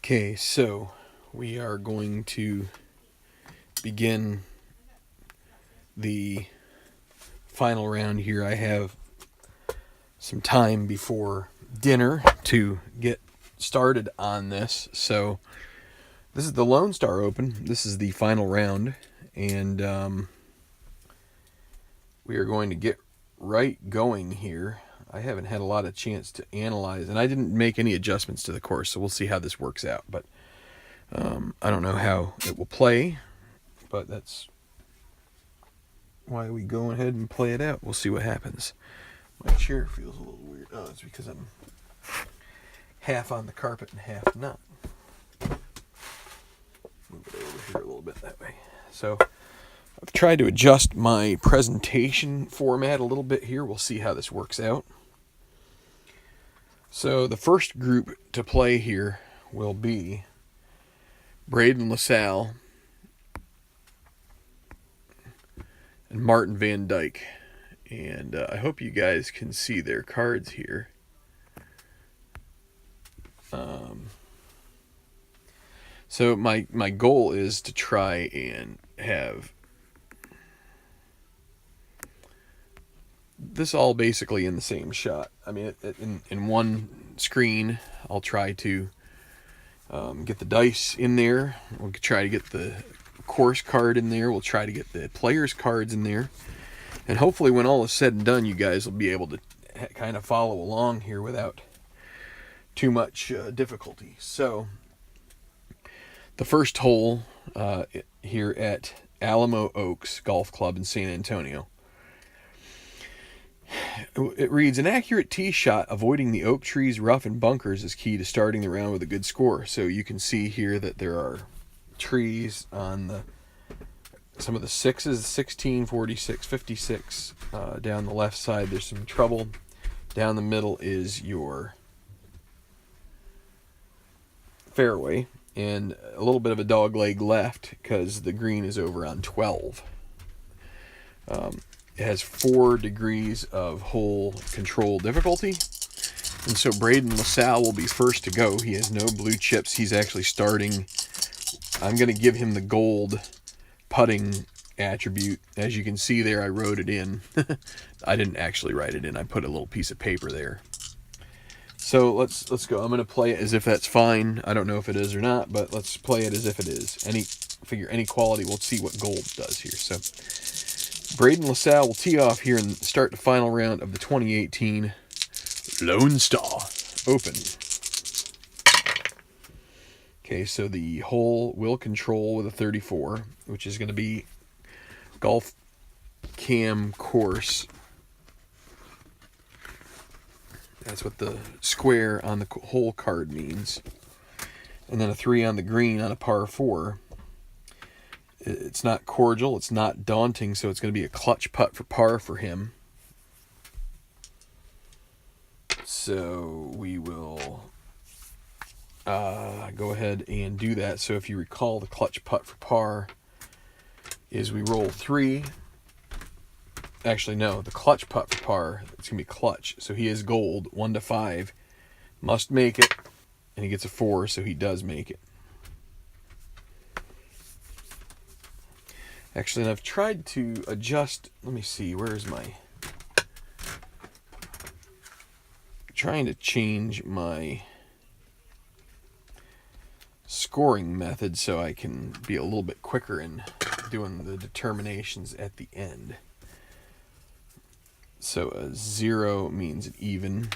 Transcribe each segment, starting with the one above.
Okay, so we are going to begin the final round here. I have some time before dinner to get started on this. So this is the Lone Star Open. This is the final round, and we are going to get right going here. I haven't had a lot of chance to analyze, and I didn't make any adjustments to the course, so we'll see how this works out. But I don't know how it will play, but that's why we go ahead and play it out. We'll see what happens. My chair feels a little weird. Oh, it's because I'm half on the carpet and half not. Move it over here a little bit that way. So I've tried to adjust my presentation format a little bit here. We'll see how this works out. So the first group to play here will be Braden LaSalle and Martin Van Dyke. And I hope you guys can see their cards here. So my goal is to try and have this all basically in the same shot. I mean, in one screen, I'll try to get the dice in there. We'll try to get the course card in there. We'll try to get the players' cards in there. And hopefully when all is said and done, you guys will be able to kind of follow along here without too much difficulty. So the first hole here at Alamo Oaks Golf Club in San Antonio. It reads, an accurate tee shot avoiding the oak trees, rough, and bunkers is key to starting the round with a good score. So you can see here that there are trees on some of the sixes, 16, 46, 56. Down the left side, there's some trouble. Down the middle is your fairway, and a little bit of a dog leg left because the green is over on 12. It has 4 degrees of hole control difficulty. And so Braden LaSalle will be first to go. He has no blue chips. He's actually starting. I'm going to give him the gold putting attribute. As you can see there, I wrote it in. I didn't actually write it in. I put a little piece of paper there. So let's go. I'm going to play it as if that's fine. I don't know if it is or not, but let's play it as if it is. Any quality, we'll see what gold does here. So Braden LaSalle will tee off here and start the final round of the 2018 Lone Star Open. Okay, so the hole will control with a 34, which is going to be golf cam course. That's what the square on the hole card means. And then a 3 on the green on a par 4. It's not cordial, it's not daunting, so it's going to be a clutch putt for par for him. So we will go ahead and do that. So if you recall, the clutch putt for par is we roll 3. Actually, no, the clutch putt for par, it's going to be clutch. So he is gold, 1 to 5. Must make it, and he gets a 4, so he does make it. Actually, and I've tried to adjust, let me see, where's my... Trying to change my scoring method so I can be a little bit quicker in doing the determinations at the end. So a 0 means an even.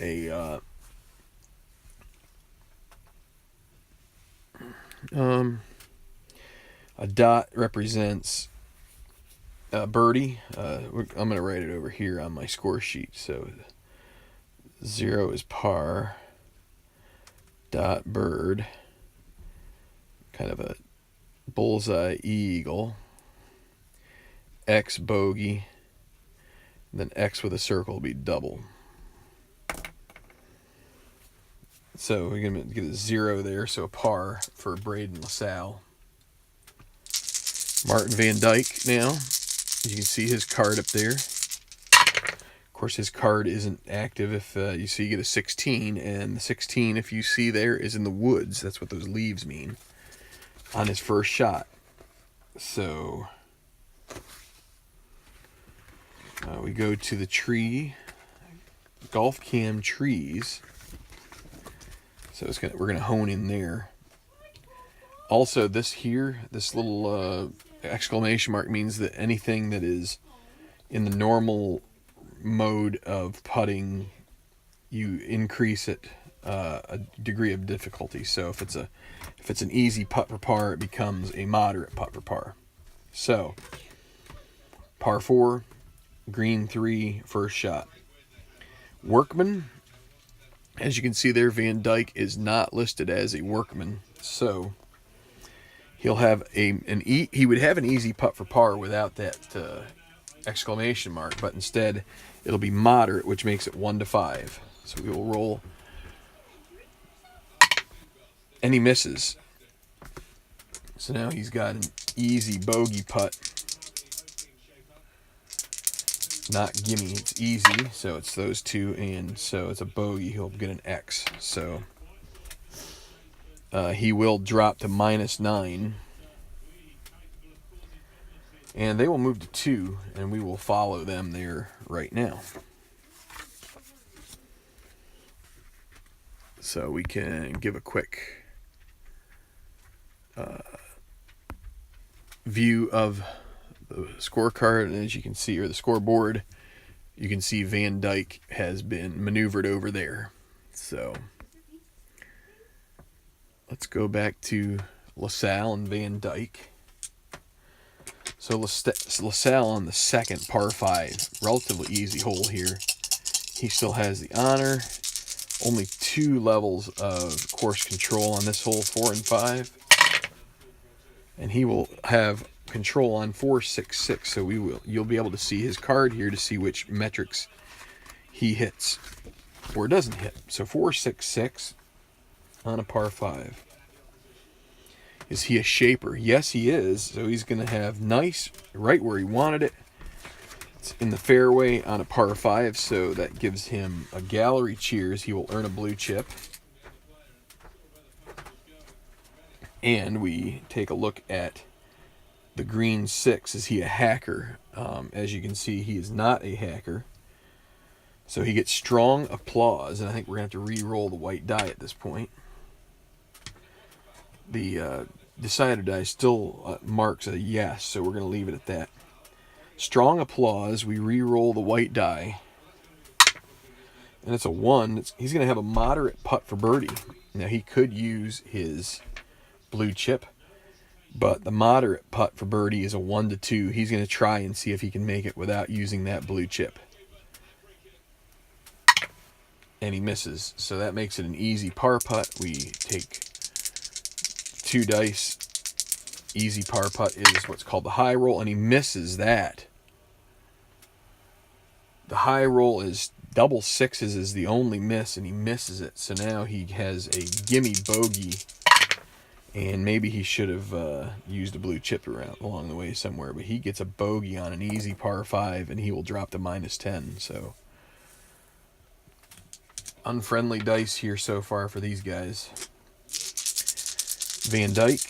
A dot represents birdie. I'm going to write it over here on my score sheet. So 0 is par. Dot bird. Kind of a bullseye eagle. X bogey. Then X with a circle will be double. So we're going to get a 0 there, so a par for Braden LaSalle. Martin Van Dyke now. You can see his card up there. Of course, his card isn't active if you see you get a 16, and the 16, if you see there, is in the woods. That's what those leaves mean on his first shot. So we go to the tree, golf cam trees. So we're gonna hone in there. Also, this here, this little exclamation mark means that anything that is in the normal mode of putting, you increase it a degree of difficulty. So if it's an easy putt for par, it becomes a moderate putt for par. So par 4, green 3, first shot. Workman, as you can see there, Van Dyke is not listed as a workman, so he'll have he would have an easy putt for par without that exclamation mark, but instead it'll be moderate, which makes it 1 to 5. So we will roll, and he misses. So now he's got an easy bogey putt. Not gimme, it's easy, so it's those two, and so it's a bogey. He'll get an X. So he will drop to -9, and they will move to 2, and we will follow them there right now. So we can give a quick view of the scorecard, and as you can see, or the scoreboard, you can see Van Dyke has been maneuvered over there. So let's go back to LaSalle and Van Dyke. So LaSalle on the second par 5, relatively easy hole here. He still has the honor. Only 2 levels of course control on this hole, 4 and 5. And he will have control on 4, 6, 6. So you'll be able to see his card here to see which metrics he hits or doesn't hit. So 4, 6, 6 on a par 5. Is he a shaper? Yes, he is. So he's going to have nice right where he wanted it. It's in the fairway on a par 5, so that gives him a gallery cheers. He will earn a blue chip. And we take a look at the green 6. Is he a hacker? As you can see, he is not a hacker. So he gets strong applause, and I think we're going to have to re-roll the white die at this point. The decider die still marks a yes, so we're going to leave it at that. Strong applause, we re-roll the white die, and it's a 1. He's going to have a moderate putt for birdie. Now, he could use his blue chip, but the moderate putt for birdie is a 1 to 2. He's going to try and see if he can make it without using that blue chip. And he misses, so that makes it an easy par putt. We take 2 dice. Easy par putt is what's called the high roll, and he misses that. The high roll is double 6s is the only miss, and he misses it. So now he has a gimme bogey, and maybe he should have used a blue chip around along the way somewhere, but he gets a bogey on an easy par 5, and he will drop to -10. So unfriendly dice here so far for these guys. Van Dyke.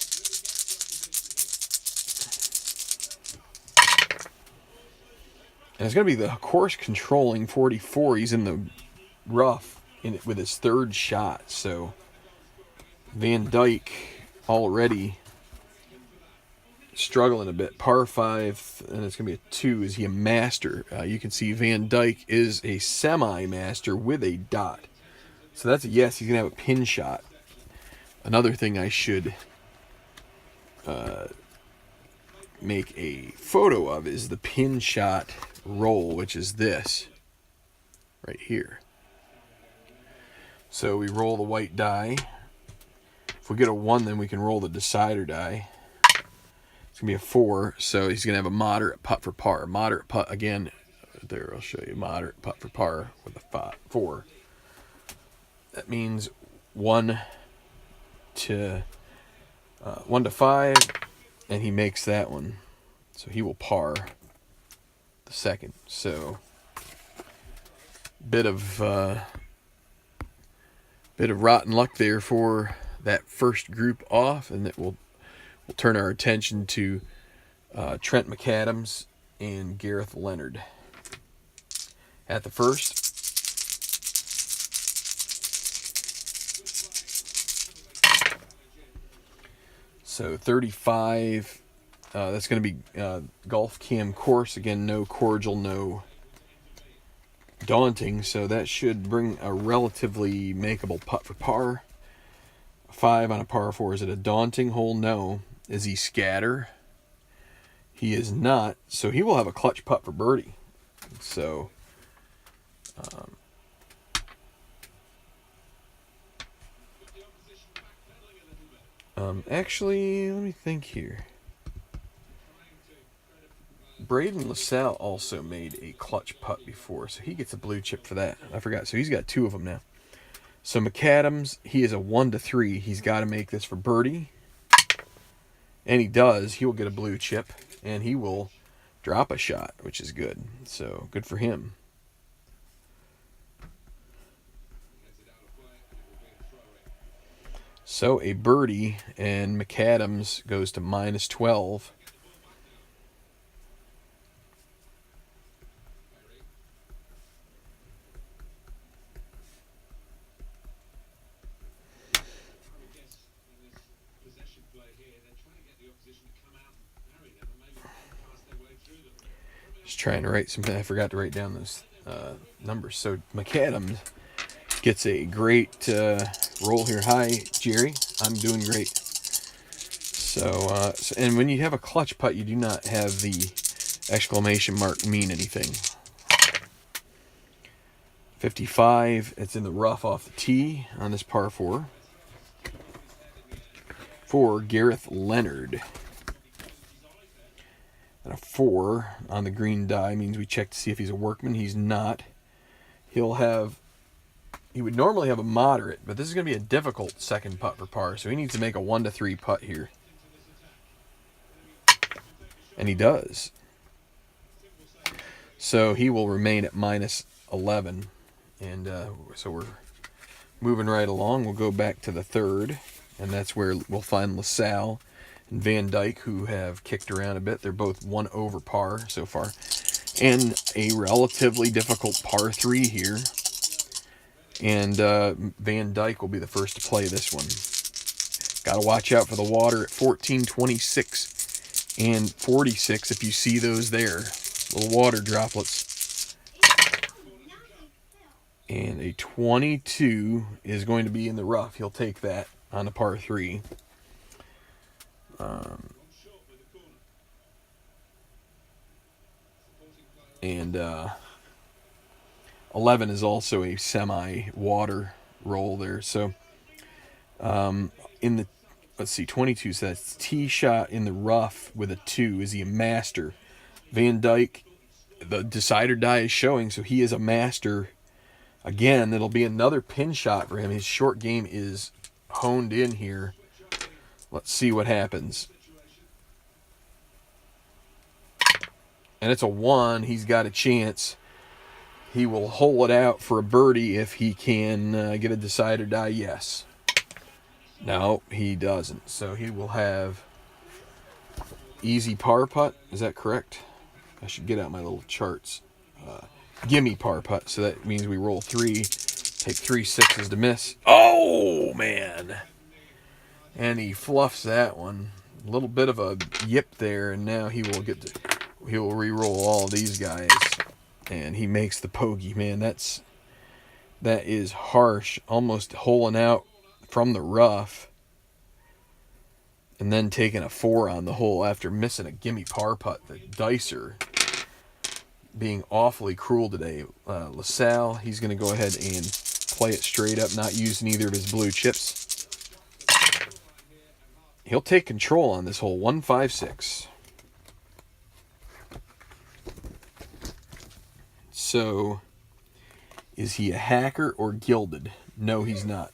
And it's going to be the course controlling 44. He's in the rough with his 3rd shot. So Van Dyke already struggling a bit. Par 5, and it's going to be a 2. Is he a master? You can see Van Dyke is a semi-master with a dot. So that's a yes. He's going to have a pin shot. Another thing I should make a photo of is the pin shot roll, which is this right here. So we roll the white die. If we get a 1, then we can roll the decider die. It's going to be a 4, so he's going to have a moderate putt for par. Moderate putt, again, there, I'll show you. Moderate putt for par with a 4. That means 1 to 5, and he makes that one. So he will par the second. So bit of rotten luck there for that first group off, and that we'll turn our attention to Trent McAdams and Gareth Leonard at the first. So 35. That's going to be Golf Cam Course. Again, no cordial, no daunting. So that should bring a relatively makeable putt for par. 5 on a par 4. Is it a daunting hole? No. Is he scatter? He is not. So he will have a clutch putt for birdie. So actually, let me think here. Braden LaSalle also made a clutch putt before, so he gets a blue chip for that. I forgot. So he's got 2 of them now. So McAdams, he is a 1-3. He's got to make this for birdie. And he does. He will get a blue chip, and he will drop a shot, which is good. So good for him. So a birdie, and McAdams goes to -12. Just trying to write something. I forgot to write down those numbers. So McAdams gets a great roll here. Hi, Jerry. I'm doing great. So, and when you have a clutch putt, you do not have the exclamation mark mean anything. 55. It's in the rough off the tee on this par 4. For Gareth Leonard. And a 4 on the green die means we check to see if he's a workman. He's not. He would normally have a moderate, but this is going to be a difficult second putt for par, so he needs to make a 1-3 putt here. And he does. So he will remain at -11. And so we're moving right along. We'll go back to the third, and that's where we'll find LaSalle and Van Dyke, who have kicked around a bit. They're both 1 over par so far. And a relatively difficult par 3 here. And Van Dyke will be the first to play this one. Got to watch out for the water at 14, 26, and 46 if you see those there. Little water droplets. And a 22 is going to be in the rough. He'll take that on a par 3. And 11 is also a semi-water roll there. So in the, let's see, 22 says tee shot in the rough with a 2. Is he a master? Van Dyke, the decider die is showing, so he is a master. Again, it'll be another pin shot for him. His short game is honed in here. Let's see what happens. And it's a 1. He's got a chance. He will hole it out for a birdie if he can get a decider die. Yes. No, he doesn't. So he will have easy par putt. Is that correct? I should get out my little charts. Gimme par putt. So that means we roll 3, take 3 6s to miss. Oh, man. And he fluffs that one. A little bit of a yip there, and now he will re-roll all these guys. And he makes the bogey. Man, that is harsh. Almost holing out from the rough. And then taking a 4 on the hole after missing a gimme par putt. The dicer being awfully cruel today. LaSalle, he's going to go ahead and play it straight up, not using either of his blue chips. He'll take control on this hole. 1-5-6. So, is he a hacker or gilded? No, he's not.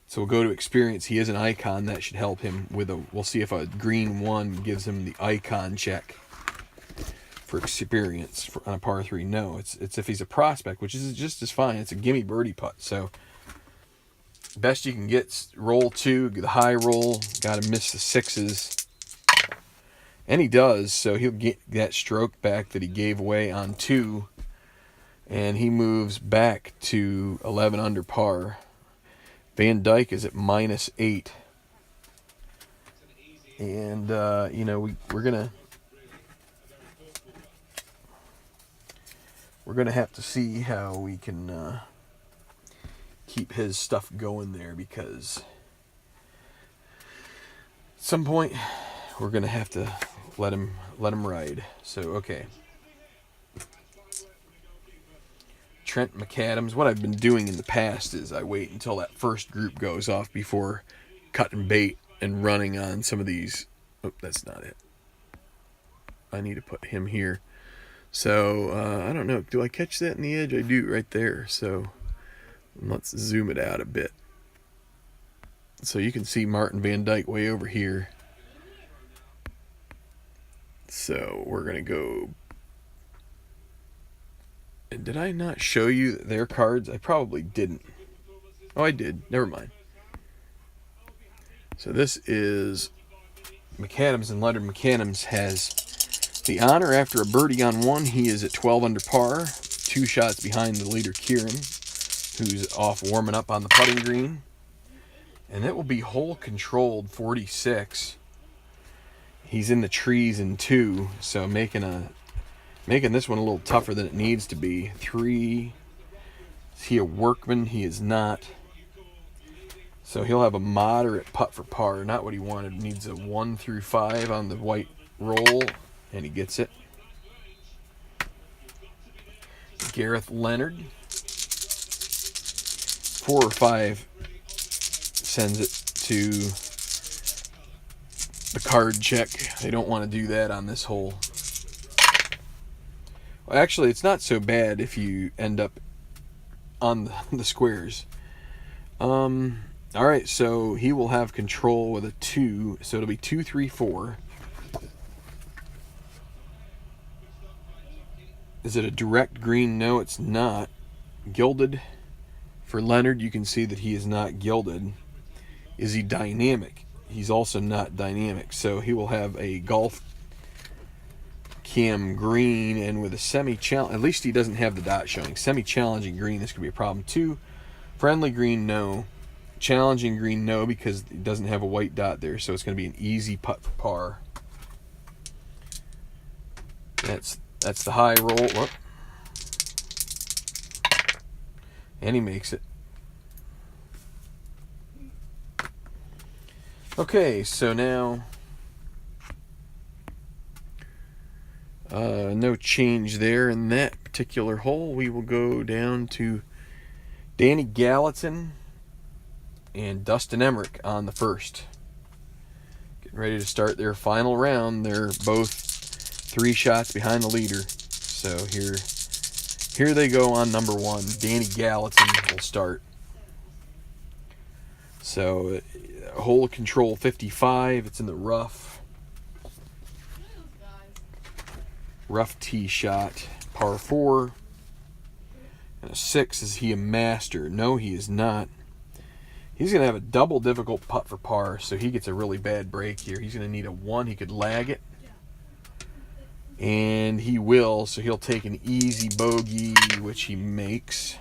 So we'll go to experience. He is an icon. That should help him with we'll see if a green 1 gives him the icon check for experience on a par 3. No, it's if he's a prospect, which is just as fine. It's a gimme birdie putt. So best you can get, roll 2, the high roll, got to miss the 6s. And he does, so he'll get that stroke back that he gave away on 2. And he moves back to 11 under par. Van Dyke is at -8. And, you know, we're going to have to see how we can keep his stuff going there, because at some point we're going to have to let him ride. So, okay. Trent McAdams. What I've been doing in the past is I wait until that first group goes off before cutting bait and running on some of these. Oh, that's not it. I need to put him here. So, I don't know. Do I catch that in the edge? I do right there. So, let's zoom it out a bit. So you can see Martin Van Dyke way over here. So, we're going to go. Did I not show you their cards? I probably didn't. Oh, I did. Never mind. So this is McAdams, and Leonard McAdams has the honor after a birdie on 1. He is at 12 under par, 2 shots behind the leader Kieran, who's off warming up on the putting green. And it will be hole controlled 46. He's in the trees in 2, so making this one a little tougher than it needs to be. 3. Is he a workman? He is not. So he'll have a moderate putt for par. Not what he wanted. Needs a 1 through 5 on the white roll, and he gets it. Gareth Leonard. 4 or 5 sends it to the card check. They don't want to do that on this hole. Well, actually, it's not so bad if you end up on the squares. All right, so he will have control with a 2, so it'll be 2, 3, 4. Is it a direct green? No, it's not. Gilded. For Leonard, you can see that he is not gilded. Is he dynamic? He's also not dynamic, so he will have a golf cam green, and with a semi-challenge, at least he doesn't have the dot showing. Semi-challenging green, this could be a problem too. Friendly green, no. Challenging green, no, because it doesn't have a white dot there, so it's going to be an easy putt for par. That's the high roll. Whoop. And he makes it. Okay, so now no change there in that particular hole. We will go down to Danny Gallatin and Dustin Emmerich on the first. Getting ready to start their final round. They're both 3 shots behind the leader. So here they go on number 1. Danny Gallatin will start. So hole control 55. It's in the rough. Rough tee shot. Par 4. And a 6. Is he a master? No, he is not. He's going to have a double difficult putt for par, so he gets a really bad break here. He's going to need a 1. He could lag it. And he will, so he'll take an easy bogey, which he makes.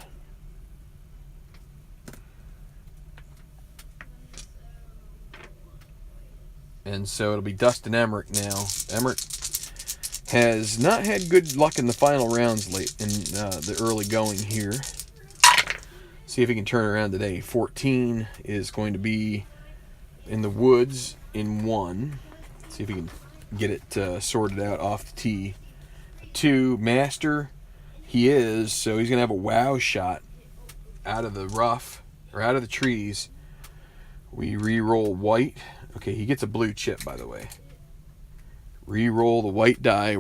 And so it'll be Dustin Emmerich now. Emmerich has not had good luck in the final rounds late in the early going here. See if he can turn around today. 14 is going to be in the woods in 1. See if he can get it sorted out off the tee. 2, master, he is, so he's going to have a wow shot out of the rough, or out of the trees. We re-roll white. Okay, he gets a blue chip, by the way. Re-roll the white die.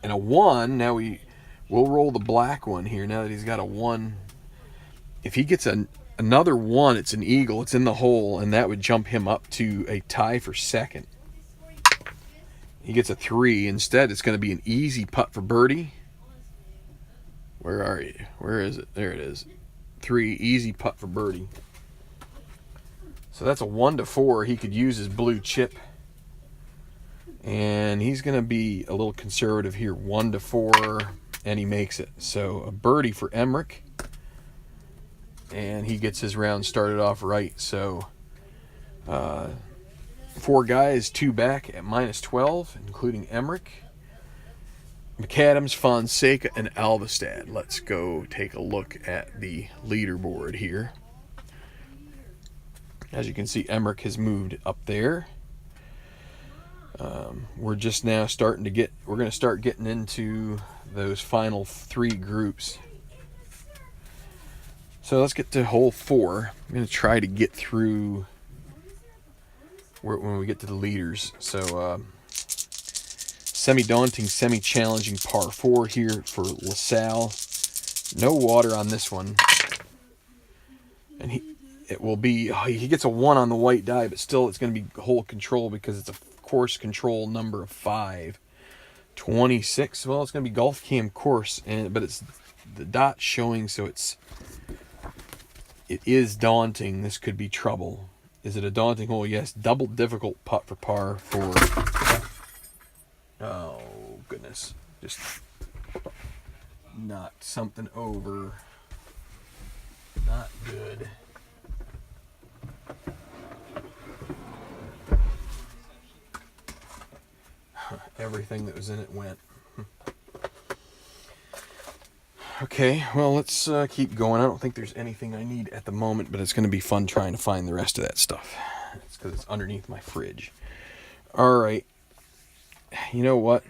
And a 1, now we'll roll the black one here, now that he's got a 1. If he gets another 1, it's an eagle, it's in the hole, and that would jump him up to a tie for second. He gets a 3. Instead, it's going to be an easy putt for birdie. Where are you? Where is it? There it is. 3, easy putt for birdie. So that's a 1 to 4. He could use his blue chip. And he's going to be a little conservative here. 1 to 4, and he makes it. So a birdie for Emmerich. And he gets his round started off right. So 4 guys, 2 back at minus 12, including Emmerich, McAdams, Fonseca, and Alvestad. Let's go take a look at the leaderboard here. As you can see, Emmerich has moved up there. We're just now starting to get, we're going to start getting into those final 3 groups. So let's get to hole 4. I'm going to try to get through when we get to the leaders. So semi-daunting, semi-challenging par 4 here for LaSalle. No water on this one. And it will be, he gets a 1 on the white die, but still it's going to be hole control because it's a course control number of 5. 26, well, it's going to be golf cam course, but it's the dot showing, so it is daunting. This could be trouble. Is it a daunting hole? Yes. Double difficult putt for par for, oh goodness, just knocked something over. Not good. Everything that was in it went. Okay, well, let's keep going. I don't think there's anything I need at the moment, but it's going to be fun trying to find the rest of that stuff. It's because it's underneath my fridge. All right. You know what?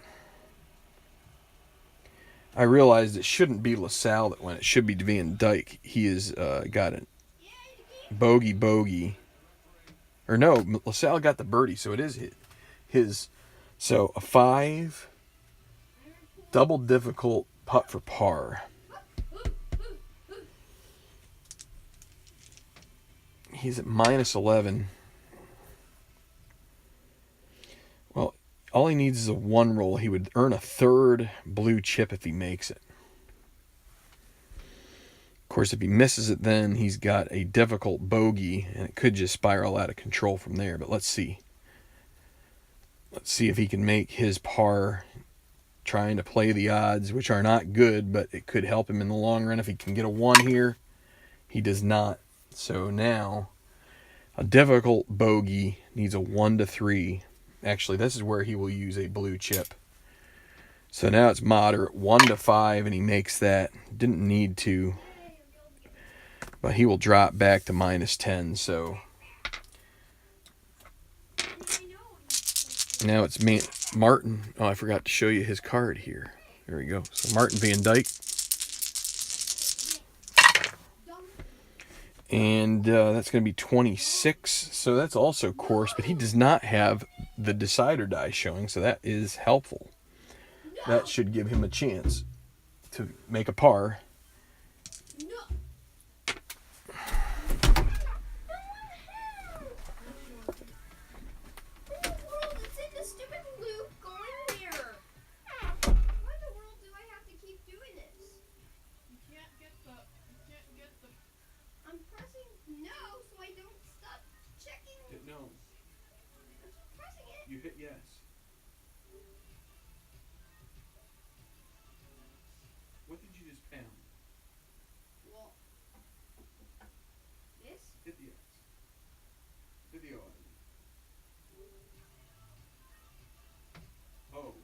I realized it shouldn't be LaSalle that went. It should be Van Dyke. He has got a bogey. Or no, LaSalle got the birdie, so it is his. So a 5, double difficult putt for par. He's at minus 11. Well, all he needs is a 1 roll. He would earn a 3rd blue chip if he makes it. Of course, if he misses it, then he's got a difficult bogey, and it could just spiral out of control from there. But let's see. Let's see if he can make his par, trying to play the odds, which are not good, but it could help him in the long run if he can get a 1 here. He does not. So now, a difficult bogey needs a 1 to 3. Actually, this is where he will use a blue chip. So now it's moderate, 1 to 5, and he makes that. Didn't need to, but he will drop back to minus 10. So now it's Martin. Oh, I forgot to show you his card here. There we go. So Martin Van Dyke. And that's going to be 26. So that's also course, but he does not have the decider die showing, so that is helpful. That should give him a chance to make a par. You hit yes. What did you just pound? Well, this? Hit the yes. Hit the O. Oh.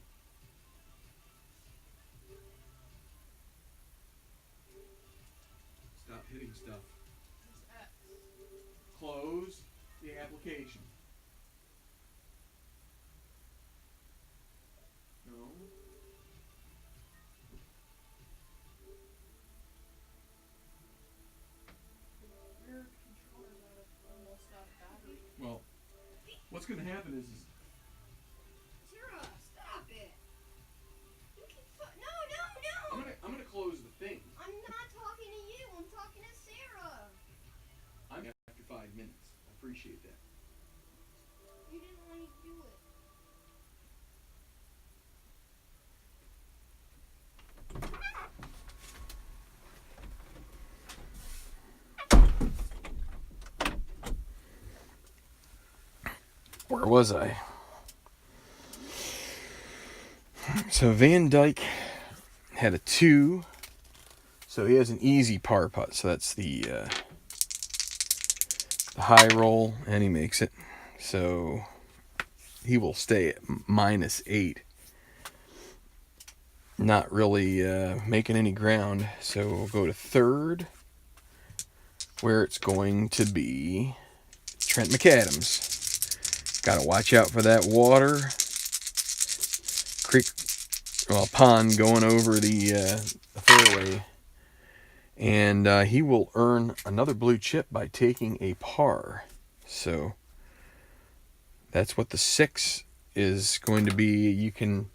Stop hitting stuff. Close the application. No. Your controller's almost out of battery. Well, what's going to happen is Sarah, stop it! You keep no! I'm gonna close the thing. I'm not talking to you. I'm talking to Sarah. I'm after 5 minutes. I appreciate that. You didn't want to do it. Where was I? So Van Dyke had a 2. So he has an easy par putt. So that's the high roll, and he makes it. So he will stay at -8. Not really making any ground. So we'll go to third, where it's going to be Trent McAdams. Got to watch out for that water. Creek, well, pond going over the fairway. And he will earn another blue chip by taking a par. So that's what the 6 is going to be. You can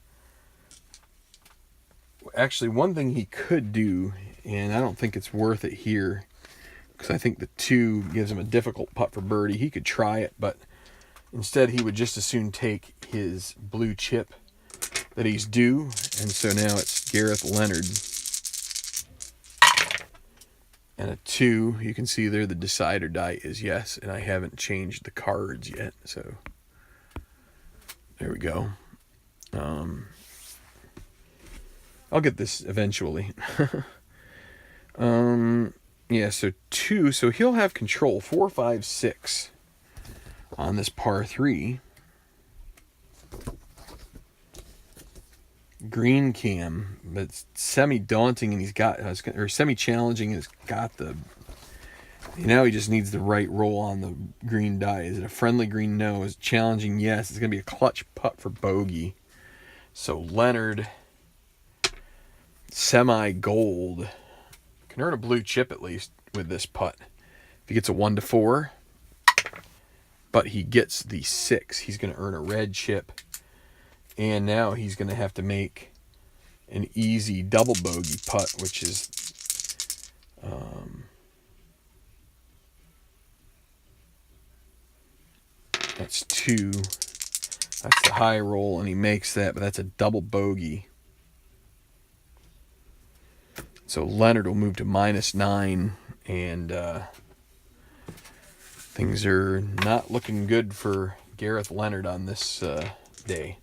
actually, one thing he could do, and I don't think it's worth it here, because I think the 2 gives him a difficult putt for birdie. He could try it, but instead he would just as soon take his blue chip that he's due. And so now it's Gareth Leonard. And a 2, you can see there the decide or die is yes, and I haven't changed the cards yet, so there we go. I'll get this eventually. Yeah, so 2, so he'll have control 4, 5, 6 on this par 3. Green cam, but it's semi-daunting, and he's got, or semi-challenging, and it's got the, now he just needs the right roll on the green die. Is it a friendly green? No. Is it challenging? Yes. It's going to be a clutch putt for bogey. So Leonard, semi-gold, can earn a blue chip at least with this putt. If he gets a 1-4, but he gets the 6, he's going to earn a red chip. And now he's going to have to make an easy double bogey putt, which is that's 2. That's the high roll, and he makes that, but that's a double bogey. So Leonard will move to -9, and things are not looking good for Gareth Leonard on this day.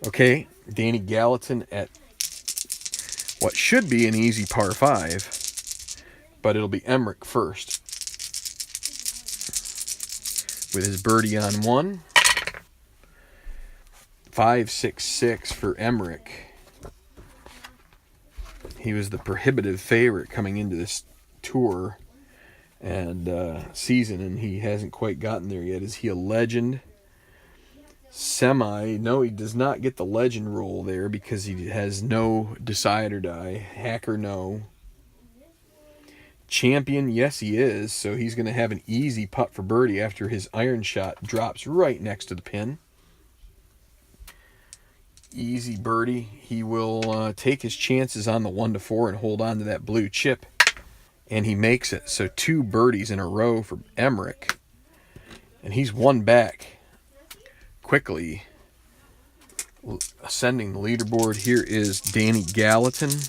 Okay, Danny Gallatin at what should be an easy par 5, but it'll be Emmerich first with his birdie on 1. 5, 6, 6 for Emmerich. He was the prohibitive favorite coming into this tour and season, and he hasn't quite gotten there yet. Is he a legend? Semi, no, he does not get the legend roll there because he has no decide or die. Hacker, no. Champion, yes, he is. So he's going to have an easy putt for birdie after his iron shot drops right next to the pin. Easy birdie. He will take his chances on the 1-4 and hold on to that blue chip. And he makes it. So 2 birdies in a row for Emmerich. And he's 1 back. Quickly ascending the leaderboard. Here is Danny Gallatin.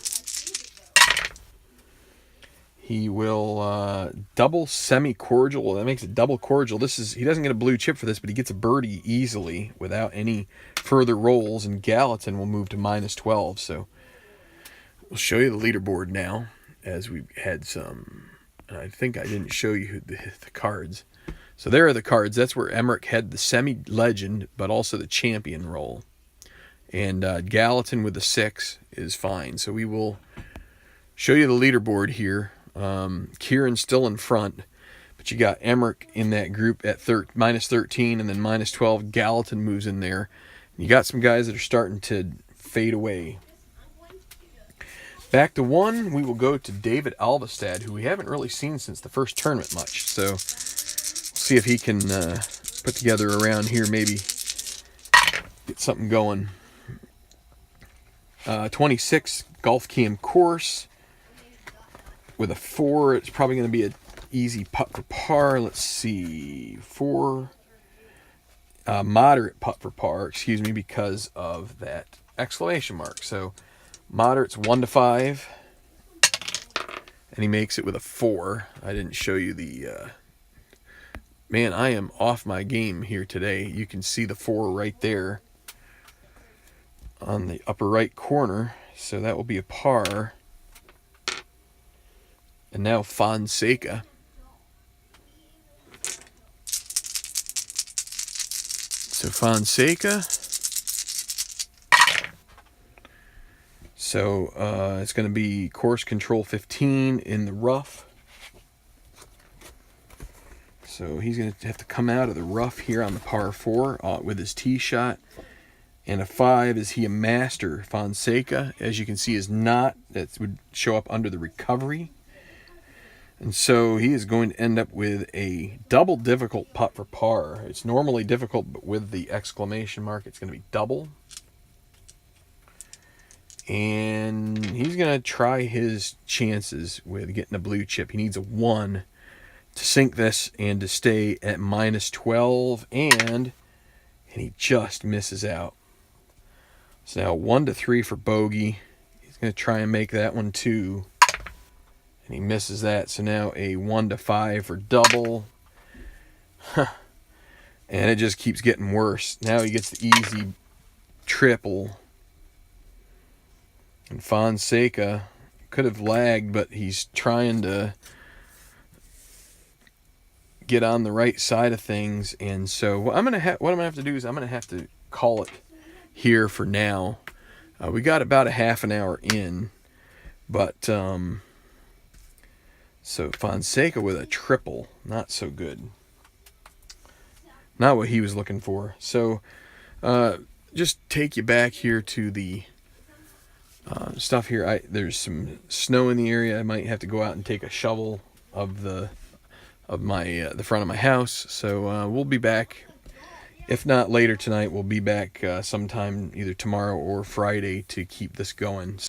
He will double semi-cordial. Well, that makes it double cordial. He doesn't get a blue chip for this, but he gets a birdie easily without any further rolls, and Gallatin will move to -12. So we'll show you the leaderboard now, as we've had some. I think I didn't show you the cards. So there are the cards. That's where Emmerich had the semi-legend, but also the champion roll. And Gallatin with the 6 is fine. So we will show you the leaderboard here. Kieran's still in front, but you got Emmerich in that group at -13, and then -12. Gallatin moves in there. You got some guys that are starting to fade away. Back to 1, we will go to David Alvestad, who we haven't really seen since the first tournament much. So see if he can put together around here, maybe get something going. 26 golf cam course with a 4. It's probably going to be an easy putt for par. Let's see, 4 moderate putt for par, excuse me, because of that exclamation mark. So moderate's 1-5, and he makes it with a 4. I didn't show you the Man, I am off my game here today. You can see the 4 right there on the upper right corner. So that will be a par. And now Fonseca. So Fonseca. So it's going to be course control 15 in the rough. So he's going to have to come out of the rough here on the par 4 with his tee shot. And a 5, is he a master? Fonseca, as you can see, is not. That would show up under the recovery. And so he is going to end up with a double difficult putt for par. It's normally difficult, but with the exclamation mark, it's going to be double. And he's going to try his chances with getting a blue chip. He needs a 1 to sink this and to stay at -12. And he just misses out. So now 1 to 3 for bogey. He's going to try and make that one 2. And he misses that. So now a 1 to 5 for double. And it just keeps getting worse. Now he gets the easy triple. And Fonseca could have lagged, but he's trying to get on the right side of things. And so what I'm gonna have to do is I'm gonna have to call it here for now. We got about a half an hour in, but so Fonseca with a triple, not so good. Not what he was looking for. So just take you back here to the stuff here. There's some snow in the area. I might have to go out and take a shovel of the front of my house. So we'll be back. If not later tonight, we'll be back sometime either tomorrow or Friday to keep this going.